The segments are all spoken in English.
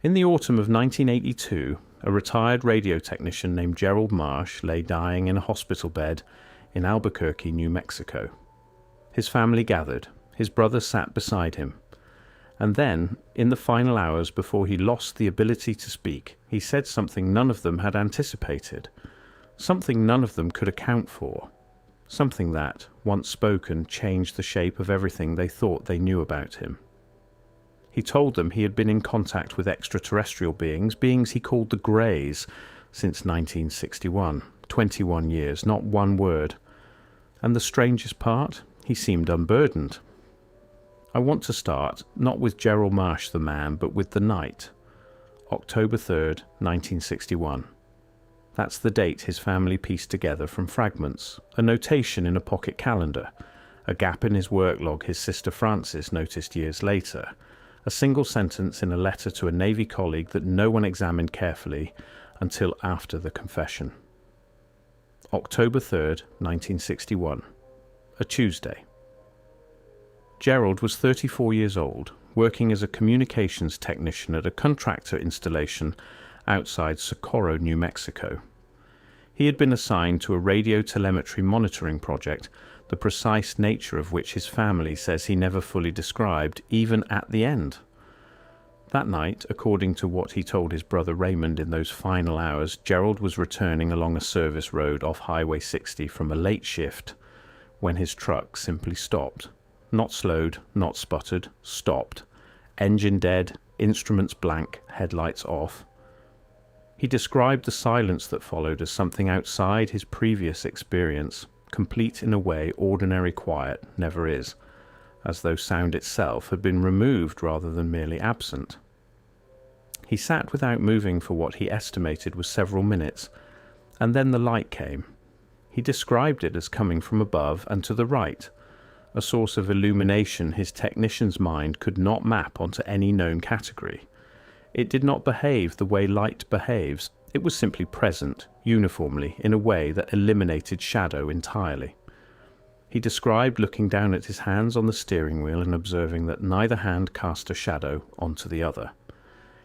In the autumn of 1982, a retired radio technician named Gerald Marsh lay dying in a hospital bed in Albuquerque, New Mexico. His family gathered. His brother sat beside him. And then, in the final hours before he lost the ability to speak, he said something none of them had anticipated, something none of them could account for, something that, once spoken, changed the shape of everything they thought they knew about him. He told them he had been in contact with extraterrestrial beings he called the Greys, since 1961, 21 years, not one word. And the strangest part, he seemed unburdened. I want to start, not with Gerald Marsh the man, but with the night, October 3rd, 1961. That's the date his family pieced together from fragments, a notation in a pocket calendar, a gap in his work log his sister Frances noticed years later, a single sentence in a letter to a Navy colleague that no one examined carefully until after the confession. October 3rd, 1961. A Tuesday. Gerald was 34 years old, working as a communications technician at a contractor installation outside Socorro, New Mexico. He had been assigned to a radio telemetry monitoring project, the precise nature of which his family says he never fully described, even at the end. That night, according to what he told his brother Raymond in those final hours, Gerald was returning along a service road off Highway 60 from a late shift when his truck simply stopped. Not slowed, not sputtered, stopped. Engine dead, instruments blank, headlights off. He described the silence that followed as something outside his previous experience, complete in a way ordinary quiet never is, as though sound itself had been removed rather than merely absent. He sat without moving for what he estimated was several minutes, and then the light came. He described it as coming from above and to the right, a source of illumination his technician's mind could not map onto any known category. It did not behave the way light behaves. It was simply present, uniformly, in a way that eliminated shadow entirely. He described looking down at his hands on the steering wheel and observing that neither hand cast a shadow onto the other.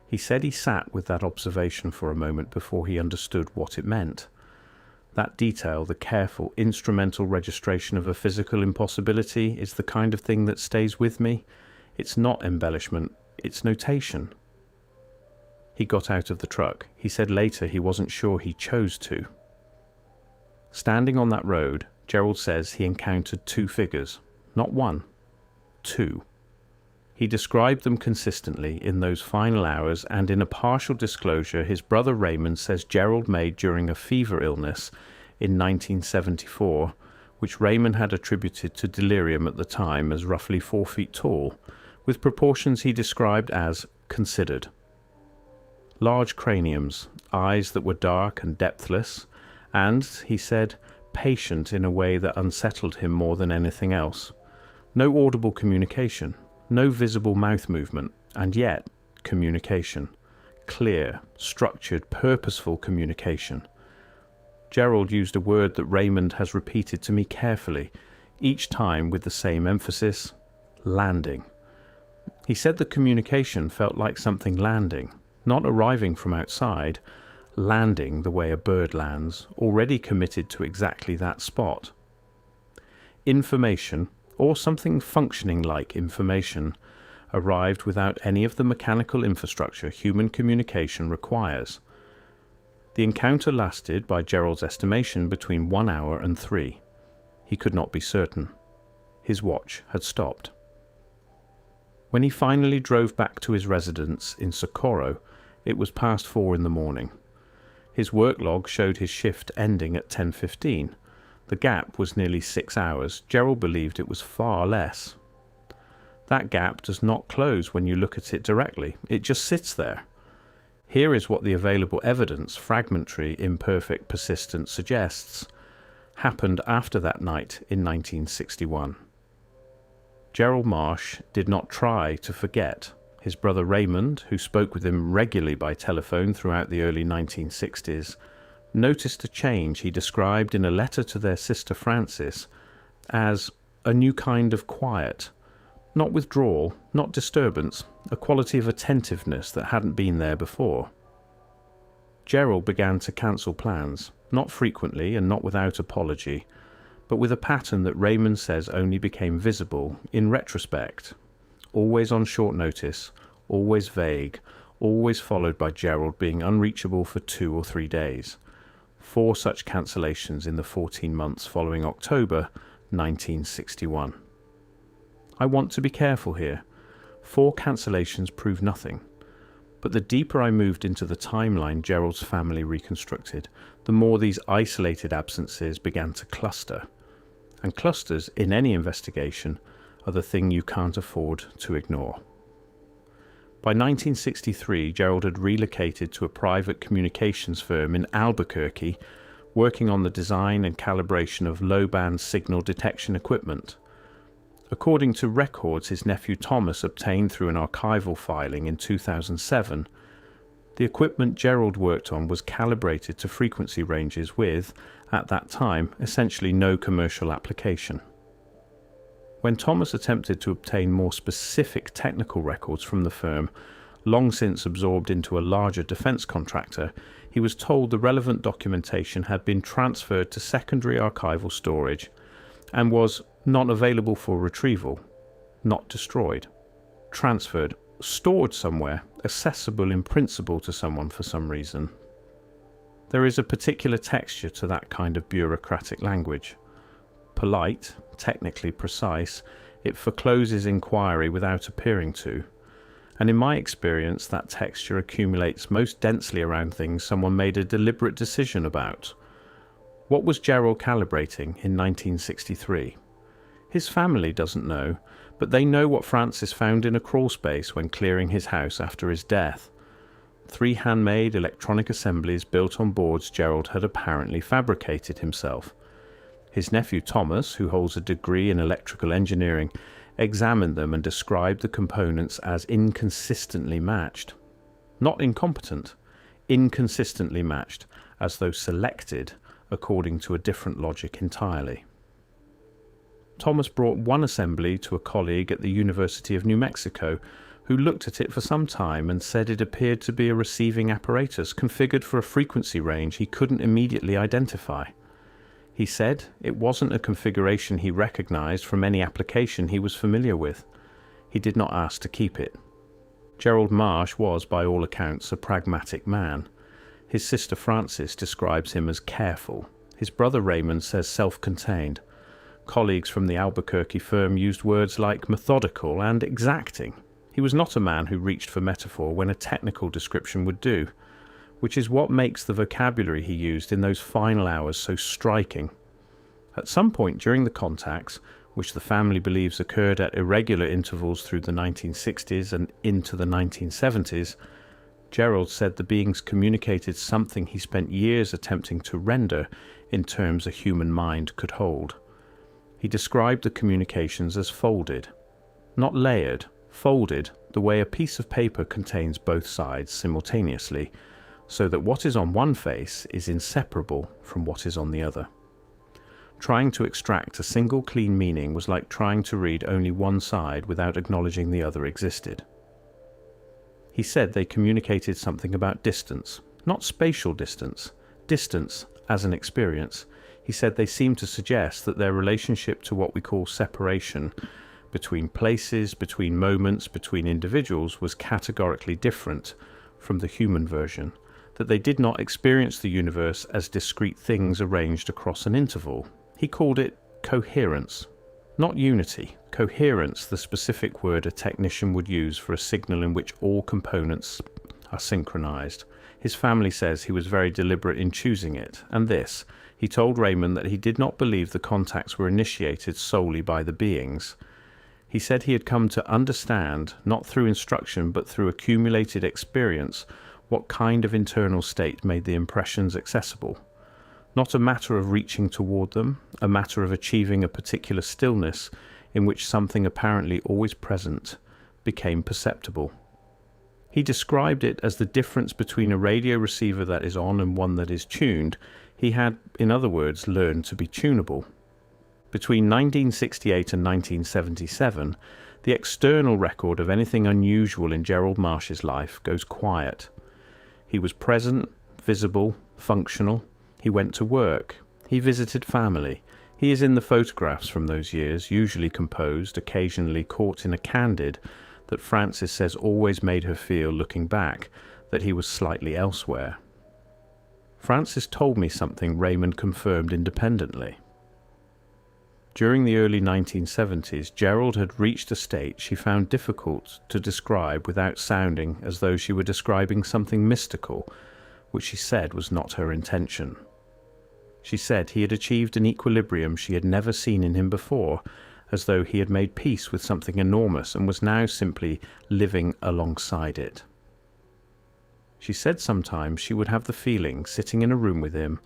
He said he sat with that observation for a moment before he understood what it meant. That detail, the careful, instrumental registration of a physical impossibility, is the kind of thing that stays with me. It's not embellishment, it's notation. He got out of the truck. He said later he wasn't sure he chose to. Standing on that road, Gerald says he encountered two figures. Not one, two. He described them consistently in those final hours, and in a partial disclosure his brother Raymond says Gerald made during a fever illness in 1974, which Raymond had attributed to delirium at the time as roughly 4 feet tall, with proportions he described as considered. Large craniums, eyes that were dark and depthless, and, he said, patient in a way that unsettled him more than anything else. No audible communication. No visible mouth movement, and yet communication. Clear, structured, purposeful communication. Gerald used a word that Raymond has repeated to me carefully, each time with the same emphasis: landing. He said the communication felt like something landing, not arriving from outside, landing the way a bird lands, already committed to exactly that spot. Information, or something functioning like information, arrived without any of the mechanical infrastructure human communication requires. The encounter lasted, by Gerald's estimation, between 1 hour and 3. He could not be certain. His watch had stopped. When he finally drove back to his residence in Socorro, it was past 4 in the morning. His work log showed his shift ending at 10:15. The gap was nearly 6 hours. Gerald believed it was far less. That gap does not close when you look at it directly. It just sits there. Here is what the available evidence, fragmentary, imperfect, persistent, suggests happened after that night in 1961. Gerald Marsh did not try to forget. His brother Raymond, who spoke with him regularly by telephone throughout the early 1960s, noticed a change he described in a letter to their sister Frances as a new kind of quiet, Not withdrawal, not disturbance, a quality of attentiveness that hadn't been there before. Gerald began to cancel plans, not frequently and not without apology, but with a pattern that Raymond says only became visible in retrospect. Always on short notice, always vague, always followed by Gerald being unreachable for 2 or 3 days. 4 such cancellations in the 14 months following October 1961. I want to be careful here. 4 cancellations prove nothing. But the deeper I moved into the timeline Gerald's family reconstructed, the more these isolated absences began to cluster. And clusters, in any investigation, are the thing you can't afford to ignore. By 1963, Gerald had relocated to a private communications firm in Albuquerque, working on the design and calibration of low-band signal detection equipment. According to records his nephew Thomas obtained through an archival filing in 2007, the equipment Gerald worked on was calibrated to frequency ranges with, at that time, essentially no commercial application. When Thomas attempted to obtain more specific technical records from the firm, long since absorbed into a larger defense contractor, he was told the relevant documentation had been transferred to secondary archival storage and was not available for retrieval, not destroyed, transferred, stored somewhere, accessible in principle to someone for some reason. There is a particular texture to that kind of bureaucratic language. Polite, technically precise, it forecloses inquiry without appearing to. And in my experience, that texture accumulates most densely around things someone made a deliberate decision about. What was Gerald calibrating in 1963? His family doesn't know, but they know what Francis found in a crawlspace when clearing his house after his death. 3 handmade electronic assemblies built on boards Gerald had apparently fabricated himself. His nephew Thomas, who holds a degree in electrical engineering, examined them and described the components as inconsistently matched. Not incompetent, inconsistently matched, as though selected according to a different logic entirely. Thomas brought one assembly to a colleague at the University of New Mexico, who looked at it for some time and said it appeared to be a receiving apparatus configured for a frequency range he couldn't immediately identify. He said it wasn't a configuration he recognized from any application he was familiar with. He did not ask to keep it. Gerald Marsh was, by all accounts, a pragmatic man. His sister Frances describes him as careful. His brother Raymond says self-contained. Colleagues from the Albuquerque firm used words like methodical and exacting. He was not a man who reached for metaphor when a technical description would do, which is what makes the vocabulary he used in those final hours so striking. At some point during the contacts, which the family believes occurred at irregular intervals through the 1960s and into the 1970s, Gerald said the beings communicated something he spent years attempting to render in terms a human mind could hold. He described the communications as folded, not layered, folded the way a piece of paper contains both sides simultaneously, so that what is on one face is inseparable from what is on the other. Trying to extract a single clean meaning was like trying to read only one side without acknowledging the other existed. He said they communicated something about distance, not spatial distance, distance as an experience. He said they seemed to suggest that their relationship to what we call separation between places, between moments, between individuals was categorically different from the human version, that they did not experience the universe as discrete things arranged across an interval. He called it coherence, not unity. Coherence, the specific word a technician would use for a signal in which all components are synchronized. His family says he was very deliberate in choosing it, and this, he told Raymond that he did not believe the contacts were initiated solely by the beings. He said he had come to understand, not through instruction but through accumulated experience, what kind of internal state made the impressions accessible. Not a matter of reaching toward them, a matter of achieving a particular stillness in which something apparently always present became perceptible. He described it as the difference between a radio receiver that is on and one that is tuned. He had, in other words, learned to be tunable. Between 1968 and 1977, The external record of anything unusual in Gerald Marsh's life goes quiet. He was present, visible, functional. He went to work. He visited family. He is in the photographs from those years, usually composed, occasionally caught in a candid that Frances says always made her feel, looking back, that he was slightly elsewhere. Frances told me something Raymond confirmed independently. During the early 1970s, Gerald had reached a state she found difficult to describe without sounding as though she were describing something mystical, which she said was not her intention. She said he had achieved an equilibrium she had never seen in him before, as though he had made peace with something enormous and was now simply living alongside it. She said sometimes she would have the feeling, sitting in a room with him,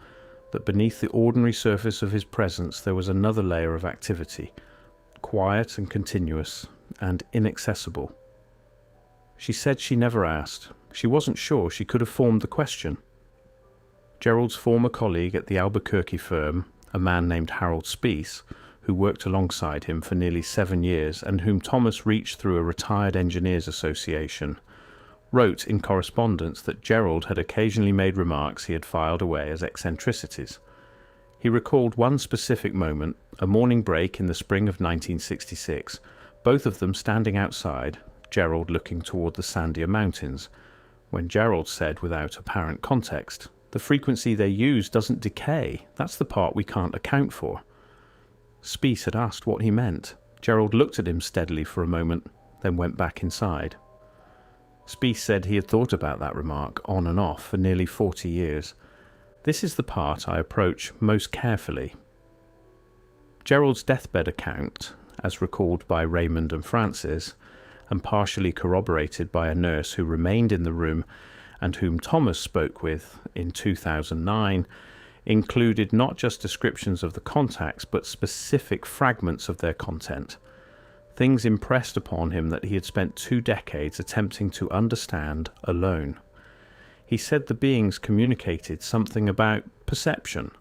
that beneath the ordinary surface of his presence there was another layer of activity, quiet and continuous and inaccessible. She said she never asked. She wasn't sure she could have formed the question. Gerald's former colleague at the Albuquerque firm, a man named Harold Speece, who worked alongside him for nearly 7 years and whom Thomas reached through a retired engineers association, wrote in correspondence that Gerald had occasionally made remarks he had filed away as eccentricities. He recalled one specific moment, a morning break in the spring of 1966, both of them standing outside, Gerald looking toward the Sandia Mountains, when Gerald said without apparent context, "The frequency they use doesn't decay. That's the part we can't account for." Speece had asked what he meant. Gerald looked at him steadily for a moment, then went back inside. Speece said he had thought about that remark on and off for nearly 40 years. This is the part I approach most carefully. Gerald's deathbed account, as recalled by Raymond and Frances, and partially corroborated by a nurse who remained in the room and whom Thomas spoke with in 2009, included not just descriptions of the contacts but specific fragments of their content. Things impressed upon him that he had spent 2 decades attempting to understand alone. He said the beings communicated something about perception,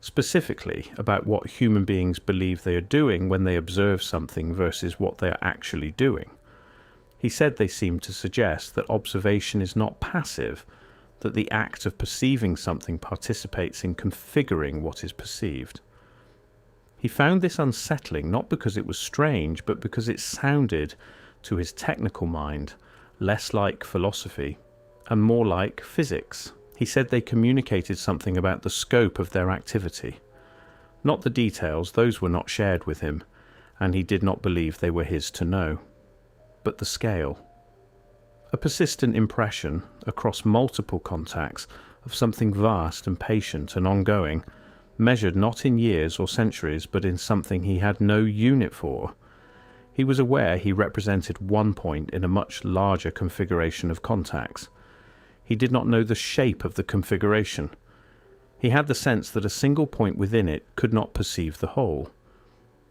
specifically about what human beings believe they are doing when they observe something versus what they are actually doing. He said they seemed to suggest that observation is not passive, that the act of perceiving something participates in configuring what is perceived. He found this unsettling not because it was strange, but because it sounded, to his technical mind, less like philosophy and more like physics. He said they communicated something about the scope of their activity. Not the details, those were not shared with him, and he did not believe they were his to know. But the scale. A persistent impression, across multiple contacts, of something vast and patient and ongoing, measured not in years or centuries, but in something he had no unit for. He was aware he represented one point in a much larger configuration of contacts. He did not know the shape of the configuration. He had the sense that a single point within it could not perceive the whole.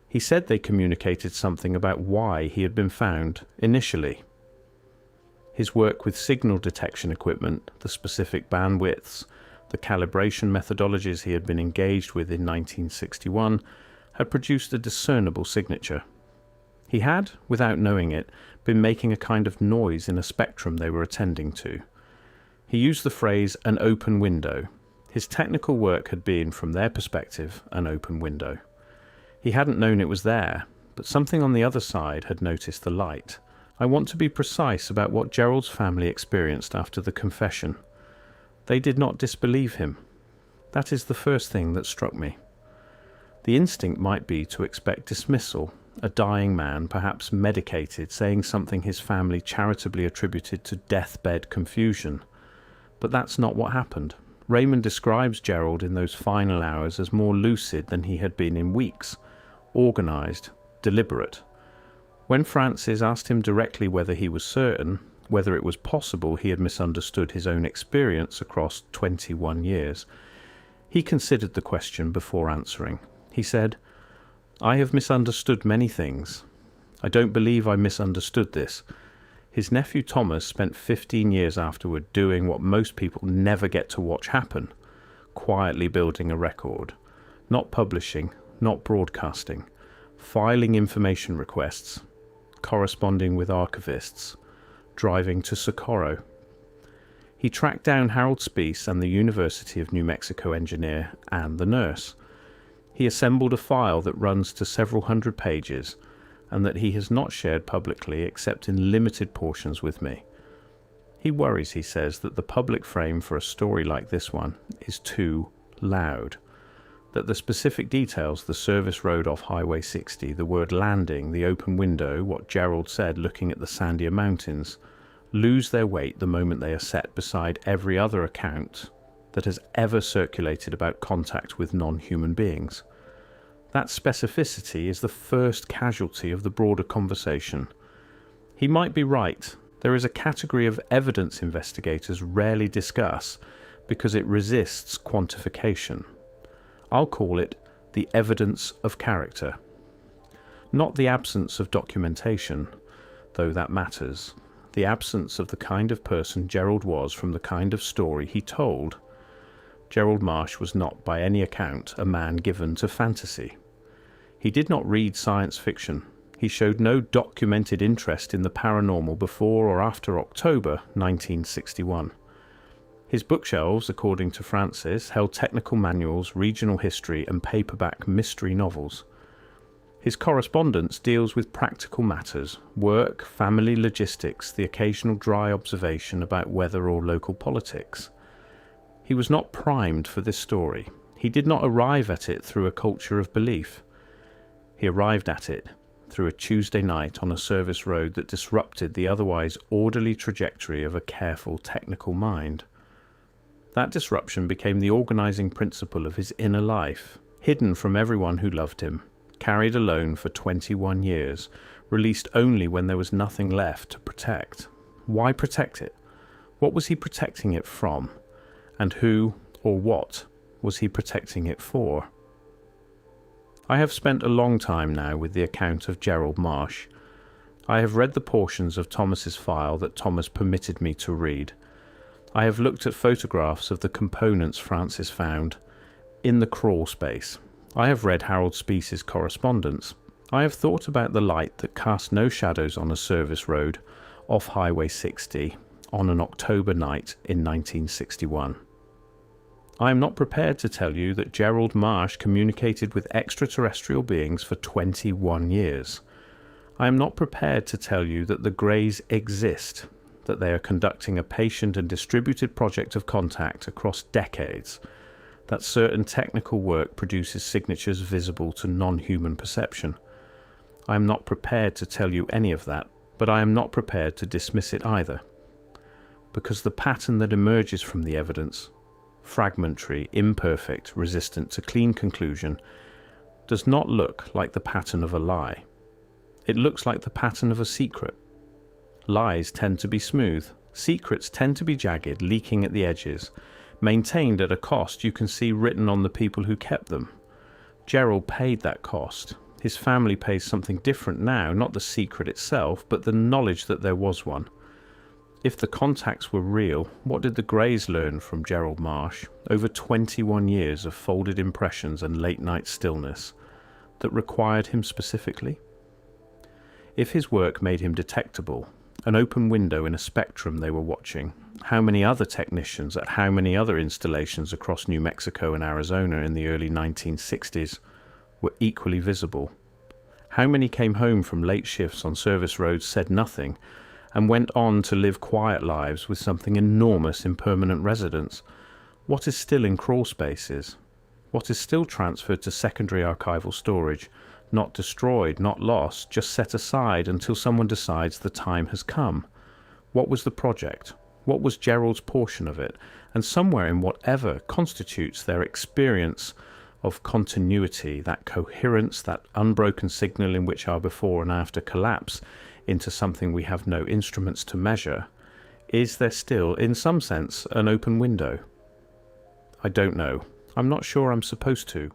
He said they communicated something about why he had been found initially. His work with signal detection equipment, the specific bandwidths, the calibration methodologies he had been engaged with in 1961, had produced a discernible signature. He had, without knowing it, been making a kind of noise in a spectrum they were attending to. He used the phrase "an open window." His technical work had been, from their perspective, an open window. He hadn't known it was there, but something on the other side had noticed the light. I want to be precise about what Gerald's family experienced after the confession. They did not disbelieve him. That is the first thing that struck me. The instinct might be to expect dismissal, a dying man, perhaps medicated, saying something his family charitably attributed to deathbed confusion. But that's not what happened. Raymond describes Gerald in those final hours as more lucid than he had been in weeks, organized, deliberate. When Frances asked him directly whether he was certain, whether it was possible he had misunderstood his own experience across 21 years, he considered the question before answering. He said, "I have misunderstood many things. I don't believe I misunderstood this." His nephew Thomas spent 15 years afterward doing what most people never get to watch happen, quietly building a record, not publishing, not broadcasting, filing information requests, corresponding with archivists, driving to Socorro. He tracked down Harold Spiess and the University of New Mexico engineer and the nurse. He assembled a file that runs to several hundred pages and that he has not shared publicly except in limited portions with me. He worries, he says, that the public frame for a story like this one is too loud, that the specific details, the service road off Highway 60, the word landing, the open window, what Gerald said looking at the sandier mountains, lose their weight the moment they are set beside every other account that has ever circulated about contact with non-human beings. That specificity is the first casualty of the broader conversation. He might be right. There is a category of evidence investigators rarely discuss because it resists quantification. I'll call it the evidence of character. Not the absence of documentation, though that matters. The absence of the kind of person Gerald was from the kind of story he told. Gerald Marsh was not, by any account, a man given to fantasy. He did not read science fiction. He showed no documented interest in the paranormal before or after October 1961. His bookshelves, according to Francis, held technical manuals, regional history, and paperback mystery novels. His correspondence deals with practical matters, work, family logistics, the occasional dry observation about weather or local politics. He was not primed for this story. He did not arrive at it through a culture of belief. He arrived at it through a Tuesday night on a service road that disrupted the otherwise orderly trajectory of a careful technical mind. That disruption became the organizing principle of his inner life, hidden from everyone who loved him, carried alone for 21 years, released only when there was nothing left to protect. Why protect it? What was he protecting it from? And who, or what, was he protecting it for? I have spent a long time now with the account of Gerald Marsh. I have read the portions of Thomas's file that Thomas permitted me to read. I have looked at photographs of the components Francis found in the crawl space. I have read Harold Spiess's correspondence. I have thought about the light that cast no shadows on a service road off Highway 60 on an October night in 1961. I am not prepared to tell you that Gerald Marsh communicated with extraterrestrial beings for 21 years. I am not prepared to tell you that the Greys exist, that they are conducting a patient and distributed project of contact across decades, that certain technical work produces signatures visible to non-human perception. I am not prepared to tell you any of that, but I am not prepared to dismiss it either, because the pattern that emerges from the evidence, fragmentary, imperfect, resistant to clean conclusion, does not look like the pattern of a lie. It looks like the pattern of a secret. Lies tend to be smooth. Secrets tend to be jagged, leaking at the edges, maintained at a cost you can see written on the people who kept them. Gerald paid that cost. His family pays something different now, not the secret itself, but the knowledge that there was one. If the contacts were real, what did the Greys learn from Gerald Marsh over 21 years of folded impressions and late-night stillness that required him specifically? If his work made him detectable, an open window in a spectrum they were watching, how many other technicians at how many other installations across New Mexico and Arizona in the early 1960s were equally visible? How many came home from late shifts on service roads, said nothing, and went on to live quiet lives with something enormous in permanent residence? What is still in crawl spaces? What is still transferred to secondary archival storage? Not destroyed, not lost, just set aside until someone decides the time has come. What was the project? What was Gerald's portion of it? And somewhere in whatever constitutes their experience of continuity, that coherence, that unbroken signal in which our before and after collapse into something we have no instruments to measure, is there still, in some sense, an open window? I don't know. I'm not sure I'm supposed to.